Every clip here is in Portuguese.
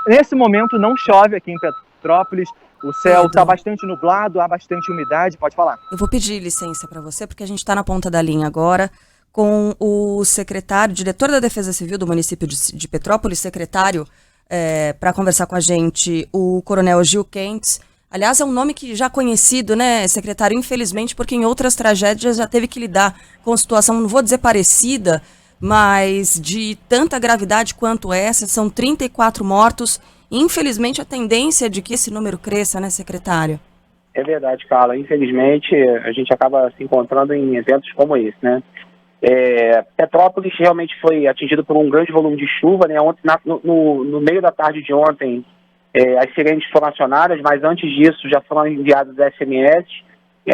Nesse momento não chove aqui em Petrópolis, o céu está Pedro, bastante nublado, há bastante umidade, pode falar. eu vou pedir licença para você, porque a gente está na ponta da linha agora com o secretário, diretor da Defesa Civil do município de Petrópolis, secretário, para conversar com a gente, o Coronel Gil Kentz. Aliás, é um nome que já conhecido, né, secretário, infelizmente, porque em outras tragédias já teve que lidar com situação, não vou dizer parecida, mas de tanta gravidade quanto essa, são 34 mortos. Infelizmente, a tendência é de que esse número cresça, né, secretário? É verdade, Carla. Infelizmente, a gente acaba se encontrando em eventos como esse, né? Petrópolis realmente foi atingido por um grande volume de chuva, né? Ontem, no meio da tarde de ontem, as sirenes foram acionadas, mas antes disso já foram enviados SMS.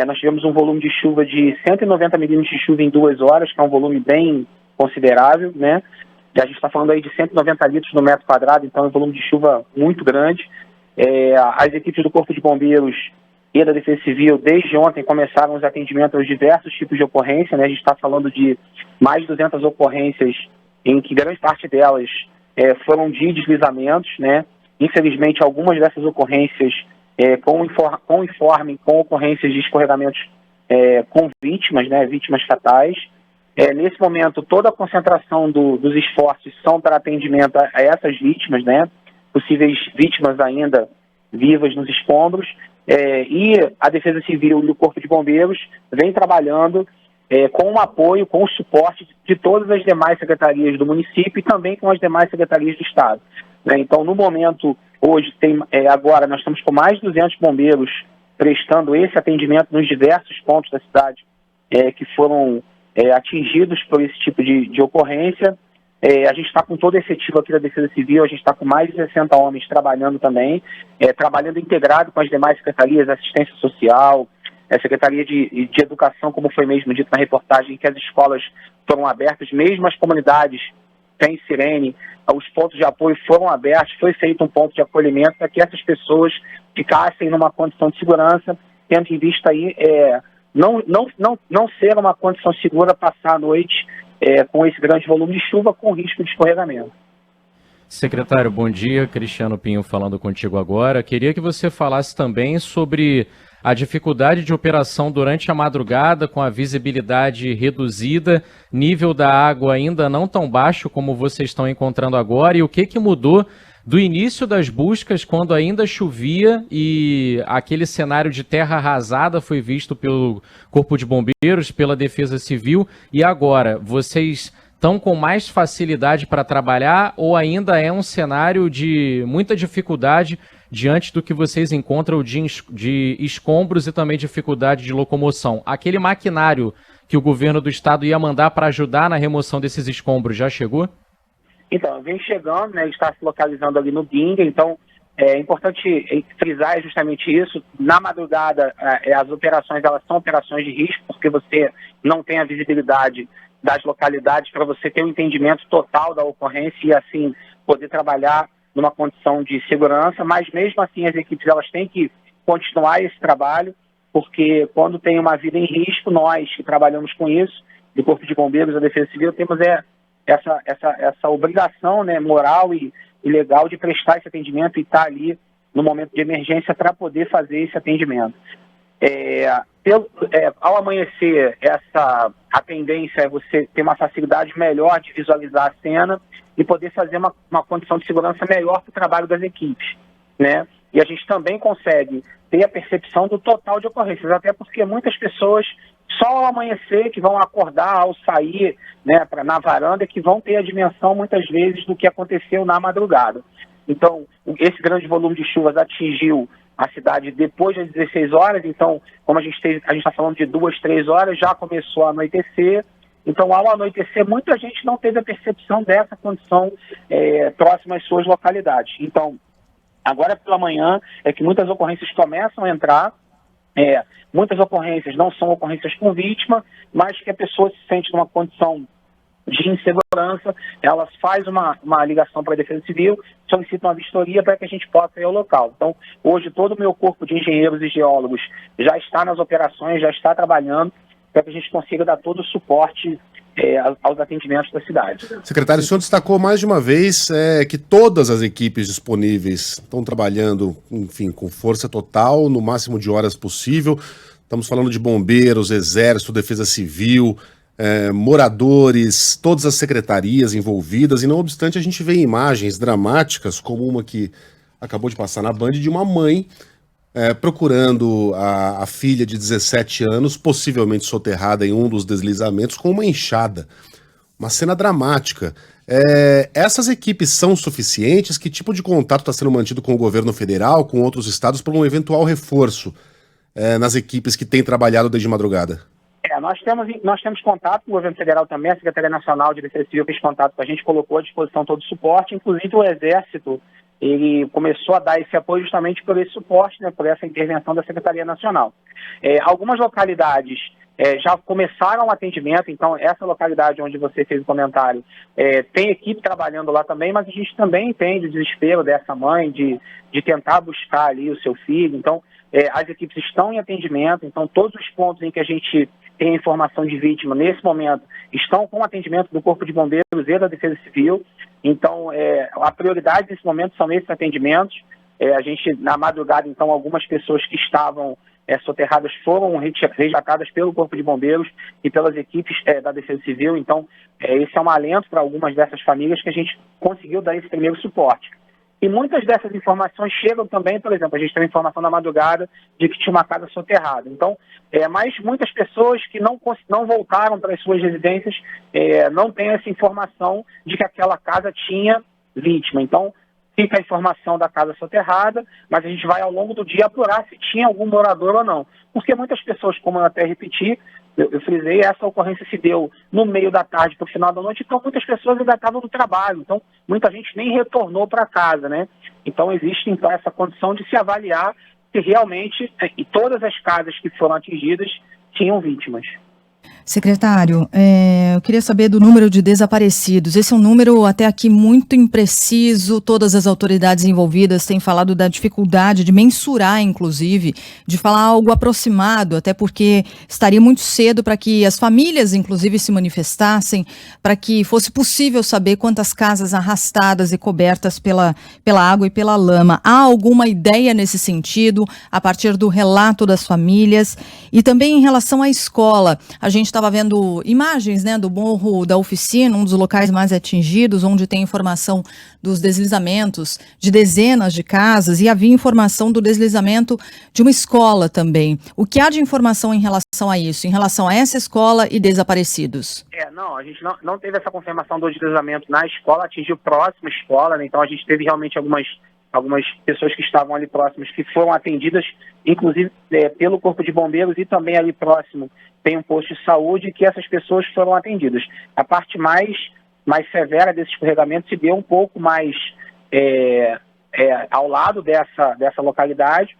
Nós tivemos um volume de chuva de 190 milímetros de chuva em 2 horas, que é um volume bem considerável, né? A gente está falando aí de 190 litros no metro quadrado, então é um volume de chuva muito grande. As equipes do Corpo de Bombeiros e da Defesa Civil, desde ontem, começaram os atendimentos aos diversos tipos de ocorrência, né? A gente está falando de mais de 200 ocorrências, em que grande parte delas foram de deslizamentos, né? Infelizmente, algumas dessas ocorrências com ocorrências de escorregamentos com vítimas, né? Vítimas fatais. Nesse momento, toda a concentração dos esforços são para atendimento a essas vítimas, né? Possíveis vítimas ainda vivas nos escombros. E a Defesa Civil e o Corpo de Bombeiros vem trabalhando com o apoio, com o suporte de todas as demais secretarias do município e também com as demais secretarias do Estado, né? Então, no momento, hoje, agora, nós estamos com mais de 200 bombeiros prestando esse atendimento nos diversos pontos da cidade que foram atingidos por esse tipo de ocorrência. A gente está com todo o efetivo aqui da Defesa Civil, a gente está com mais de 60 homens trabalhando também, trabalhando integrado com as demais secretarias, assistência social, Secretaria de Educação, como foi mesmo dito na reportagem, que as escolas foram abertas, mesmo as comunidades sem sirene, os pontos de apoio foram abertos, foi feito um ponto de acolhimento para que essas pessoas ficassem numa condição de segurança, tendo em vista aí não ser uma condição segura passar a noite com esse grande volume de chuva, com risco de escorregamento. Secretário, bom dia. Cristiano Pinho falando contigo agora. Queria que você falasse também sobre a dificuldade de operação durante a madrugada, com a visibilidade reduzida, nível da água ainda não tão baixo como vocês estão encontrando agora, e o que mudou do início das buscas, quando ainda chovia e aquele cenário de terra arrasada foi visto pelo Corpo de Bombeiros, pela Defesa Civil, e agora, vocês estão com mais facilidade para trabalhar ou ainda é um cenário de muita dificuldade diante do que vocês encontram de escombros e também dificuldade de locomoção? Aquele maquinário que o governo do estado ia mandar para ajudar na remoção desses escombros já chegou? Então, vem chegando, né, está se localizando ali no Guinga, então é importante frisar justamente isso. Na madrugada, as operações, elas são operações de risco, porque você não tem a visibilidade das localidades para você ter um entendimento total da ocorrência e, assim, poder trabalhar numa condição de segurança, mas mesmo assim as equipes elas têm que continuar esse trabalho, porque quando tem uma vida em risco, nós que trabalhamos com isso, do Corpo de Bombeiros, da Defesa Civil, temos essa obrigação, né, moral e legal de prestar esse atendimento e estar ali no momento de emergência para poder fazer esse atendimento. Ao amanhecer, a tendência é você ter uma facilidade melhor de visualizar a cena e poder fazer uma condição de segurança melhor para o trabalho das equipes, né? E a gente também consegue ter a percepção do total de ocorrências, até porque muitas pessoas, só ao amanhecer, que vão acordar, ao sair, né, na varanda, que vão ter a dimensão, muitas vezes, do que aconteceu na madrugada. Então, esse grande volume de chuvas atingiu a cidade depois das 16 horas, então, como a gente está falando de 2, 3 horas, já começou a anoitecer. Então, ao anoitecer, muita gente não teve a percepção dessa condição próxima às suas localidades. Então, agora pela manhã é que muitas ocorrências começam a entrar, muitas ocorrências não são ocorrências com vítima, mas que a pessoa se sente numa condição de insegurança, elas fazem uma ligação para a Defesa Civil, solicitam uma vistoria para que a gente possa ir ao local. Então, hoje todo o meu corpo de engenheiros e geólogos já está nas operações, já está trabalhando, para que a gente consiga dar todo o suporte aos atendimentos da cidade. Secretário, o senhor destacou mais de uma vez que todas as equipes disponíveis estão trabalhando, enfim, com força total, no máximo de horas possível. Estamos falando de bombeiros, exército, defesa civil, moradores, todas as secretarias envolvidas, e não obstante a gente vê imagens dramáticas, como uma que acabou de passar na Band, de uma mãe procurando a filha de 17 anos, possivelmente soterrada em um dos deslizamentos, com uma enxada. Uma cena dramática. Essas equipes são suficientes? Que tipo de contato está sendo mantido com o governo federal, com outros estados, para um eventual reforço nas equipes que têm trabalhado desde madrugada? Nós temos contato com o governo federal também, a Secretaria Nacional de Defesa Civil fez contato com a gente, colocou à disposição todo o suporte, inclusive o Exército, ele começou a dar esse apoio justamente por esse suporte, né, por essa intervenção da Secretaria Nacional. Algumas localidades já começaram o atendimento, então essa localidade onde você fez o comentário, tem equipe trabalhando lá também, mas a gente também entende o desespero dessa mãe de tentar buscar ali o seu filho, então as equipes estão em atendimento, então todos os pontos em que a gente tem a informação de vítima, nesse momento, estão com atendimento do Corpo de Bombeiros e da Defesa Civil. Então, a prioridade nesse momento são esses atendimentos. A gente, na madrugada, então, algumas pessoas que estavam soterradas foram resgatadas pelo Corpo de Bombeiros e pelas equipes da Defesa Civil. Então, esse é um alento para algumas dessas famílias que a gente conseguiu dar esse primeiro suporte. E muitas dessas informações chegam também, por exemplo, a gente tem informação na madrugada de que tinha uma casa soterrada. Então, mas muitas pessoas que não voltaram para as suas residências não têm essa informação de que aquela casa tinha vítima. Então, fica a informação da casa soterrada, mas a gente vai ao longo do dia apurar se tinha algum morador ou não. Porque muitas pessoas, como eu até repeti, eu frisei, essa ocorrência se deu no meio da tarde para o final da noite, então muitas pessoas ainda estavam no trabalho, então muita gente nem retornou para casa, né? Então existe então essa condição de se avaliar se realmente todas as casas que foram atingidas tinham vítimas. Secretário, eu queria saber do número de desaparecidos. Esse é um número até aqui muito impreciso. Todas as autoridades envolvidas têm falado da dificuldade de mensurar, inclusive, de falar algo aproximado, até porque estaria muito cedo para que as famílias, inclusive, se manifestassem, para que fosse possível saber quantas casas arrastadas e cobertas pela água e pela lama. Há alguma ideia nesse sentido, a partir do relato das famílias? E também em relação à escola, a gente estava vendo imagens, né, do Morro da Oficina, um dos locais mais atingidos, onde tem informação dos deslizamentos de dezenas de casas, e havia informação do deslizamento de uma escola também. O que há de informação em relação a isso, em relação a essa escola e desaparecidos? A gente não teve essa confirmação do deslizamento na escola, atingiu próxima escola, né, então a gente teve realmente algumas pessoas que estavam ali próximas que foram atendidas, inclusive pelo Corpo de Bombeiros, e também ali próximo tem um posto de saúde, que essas pessoas foram atendidas. A parte mais severa desse escorregamento se deu um pouco mais ao lado dessa localidade,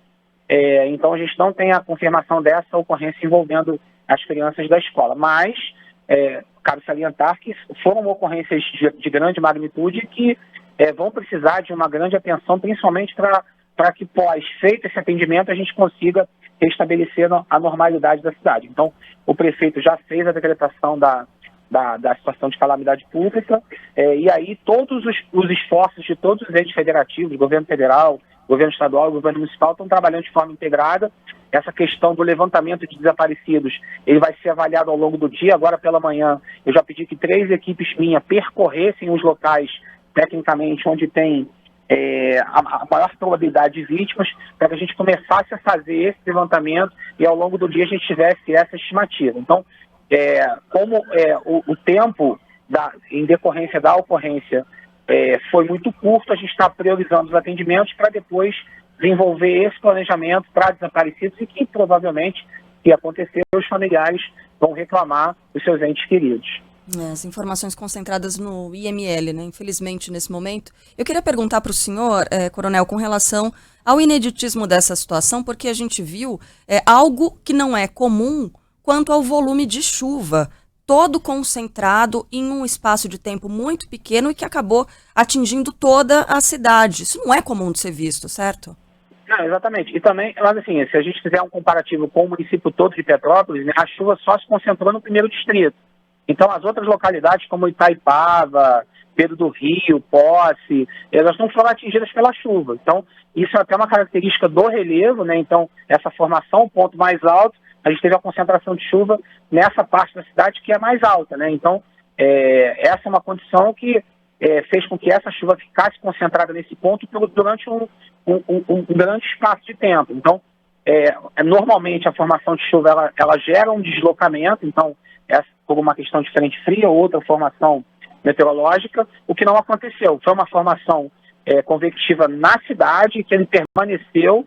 então a gente não tem a confirmação dessa ocorrência envolvendo as crianças da escola, mas cabe salientar que foram ocorrências de grande magnitude que vão precisar de uma grande atenção, principalmente para que, feito esse atendimento, a gente consiga restabelecer a normalidade da cidade. Então, o prefeito já fez a decretação da situação de calamidade pública, e aí todos os esforços de todos os entes federativos, governo federal, governo estadual e governo municipal, estão trabalhando de forma integrada. Essa questão do levantamento de desaparecidos, ele vai ser avaliado ao longo do dia. Agora pela manhã, eu já pedi que 3 equipes minhas percorressem os locais, tecnicamente, onde tem a maior probabilidade de vítimas, para que a gente começasse a fazer esse levantamento e ao longo do dia a gente tivesse essa estimativa. Então, como o tempo em decorrência da ocorrência foi muito curto, a gente está priorizando os atendimentos para depois desenvolver esse planejamento para desaparecidos e que provavelmente, se acontecer, os familiares vão reclamar dos seus entes queridos. As informações concentradas no IML, né? Infelizmente, nesse momento. Eu queria perguntar para o senhor, coronel, com relação ao ineditismo dessa situação, porque a gente viu algo que não é comum quanto ao volume de chuva, todo concentrado em um espaço de tempo muito pequeno e que acabou atingindo toda a cidade. Isso não é comum de ser visto, certo? Não, exatamente. E também, mas assim, se a gente fizer um comparativo com o município todo de Petrópolis, né, a chuva só se concentrou no primeiro distrito. Então, as outras localidades, como Itaipava, Pedro do Rio, Posse, elas não foram atingidas pela chuva. Então, isso é até uma característica do relevo, né? Então, essa formação, o ponto mais alto, a gente teve a concentração de chuva nessa parte da cidade que é mais alta, né? Então, essa é uma condição que fez com que essa chuva ficasse concentrada nesse ponto durante um grande espaço de tempo. Então, normalmente a formação de chuva ela gera um deslocamento, então, por uma questão de frente fria ou outra formação meteorológica, o que não aconteceu. Foi uma formação convectiva na cidade que ele permaneceu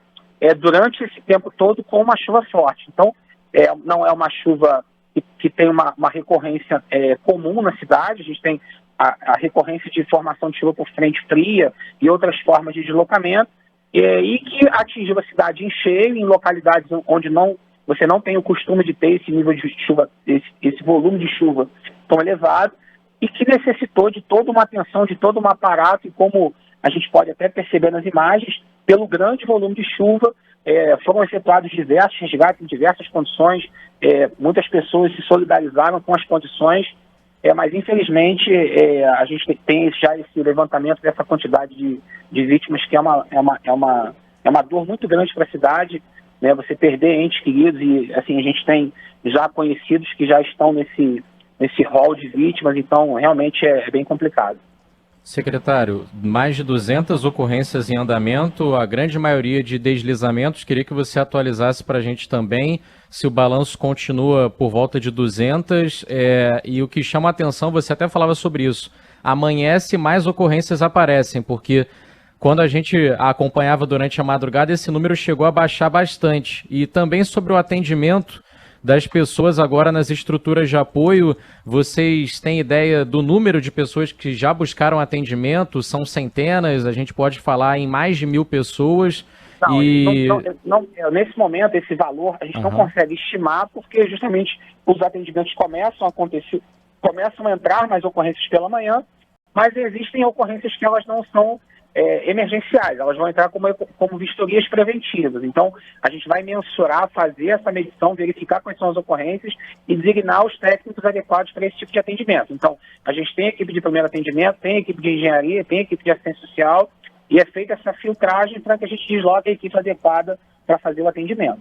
durante esse tempo todo com uma chuva forte. Então, não é uma chuva que tem uma recorrência comum na cidade. A gente tem a recorrência de formação de chuva por frente fria e outras formas de deslocamento, e que atingiu a cidade em cheio, em localidades onde você não tem o costume de ter esse nível de chuva, esse volume de chuva tão elevado, e que necessitou de toda uma atenção, de todo um aparato, e como a gente pode até perceber nas imagens, pelo grande volume de chuva, foram efetuados diversos resgates em diversas condições, muitas pessoas se solidarizaram com as condições, mas infelizmente a gente tem já esse levantamento dessa quantidade de vítimas, que é uma dor muito grande para a cidade, né? Você perder entes queridos, e assim, a gente tem já conhecidos que já estão nesse rol de vítimas, então realmente é bem complicado. Secretário, mais de 200 ocorrências em andamento, a grande maioria de deslizamentos. Queria que você atualizasse para a gente também se o balanço continua por volta de 200, e o que chama a atenção, você até falava sobre isso, amanhece, mais ocorrências aparecem, porque quando a gente acompanhava durante a madrugada, esse número chegou a baixar bastante. E também sobre o atendimento das pessoas agora nas estruturas de apoio, vocês têm ideia do número de pessoas que já buscaram atendimento? São centenas, a gente pode falar em mais de 1.000 pessoas. Nesse momento, esse valor a gente não consegue estimar, porque justamente os atendimentos começam a entrar nas ocorrências pela manhã, mas existem ocorrências que elas não são emergenciais, elas vão entrar como vistorias preventivas. Então, a gente vai mensurar, fazer essa medição, verificar quais são as ocorrências e designar os técnicos adequados para esse tipo de atendimento. Então, a gente tem equipe de primeiro atendimento, tem equipe de engenharia, tem equipe de assistência social, e é feita essa filtragem para que a gente desloque a equipe adequada para fazer o atendimento.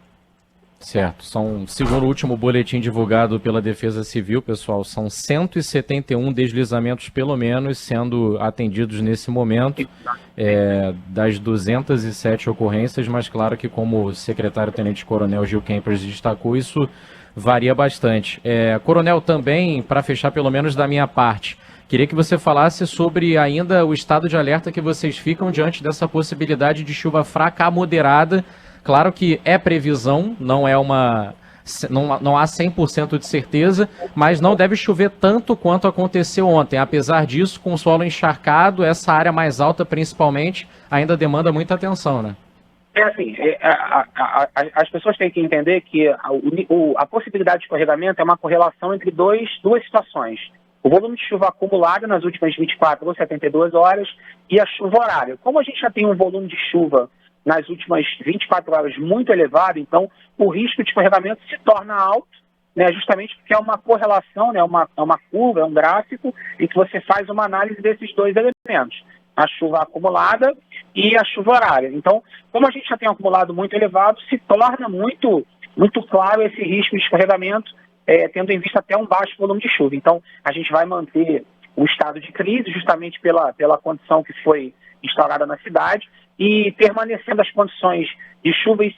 Certo. Segundo o último boletim divulgado pela Defesa Civil, pessoal, são 171 deslizamentos, pelo menos, sendo atendidos nesse momento, das 207 ocorrências, mas claro que, como o secretário-tenente-coronel Gil Kempers destacou, isso varia bastante. Coronel, também, para fechar pelo menos da minha parte, queria que você falasse sobre ainda o estado de alerta que vocês ficam diante dessa possibilidade de chuva fraca a moderada. Claro que é previsão, não há 100% de certeza, mas não deve chover tanto quanto aconteceu ontem. Apesar disso, com o solo encharcado, essa área mais alta principalmente, ainda demanda muita atenção, né? As pessoas têm que entender que a possibilidade de escorregamento é uma correlação entre duas situações. O volume de chuva acumulado nas últimas 24 ou 72 horas e a chuva horária. Como a gente já tem um volume de chuva nas últimas 24 horas muito elevado, então o risco de escorregamento se torna alto, né, justamente porque é uma correlação, né, uma curva, é um gráfico, em que você faz uma análise desses dois elementos, a chuva acumulada e a chuva horária. Então, como a gente já tem um acumulado muito elevado, se torna muito claro esse risco de escorregamento, tendo em vista até um baixo volume de chuva. Então, a gente vai manter o estado de crise, justamente pela condição que foi instaurada na cidade, e permanecendo as condições de chuva, e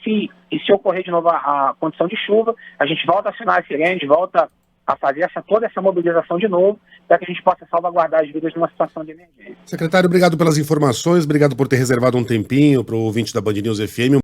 se ocorrer de novo a condição de chuva, a gente volta a acionar as sirenes, volta a fazer toda essa mobilização de novo, para que a gente possa salvaguardar as vidas numa situação de emergência. Secretário, obrigado pelas informações, obrigado por ter reservado um tempinho para o ouvinte da Band News FM.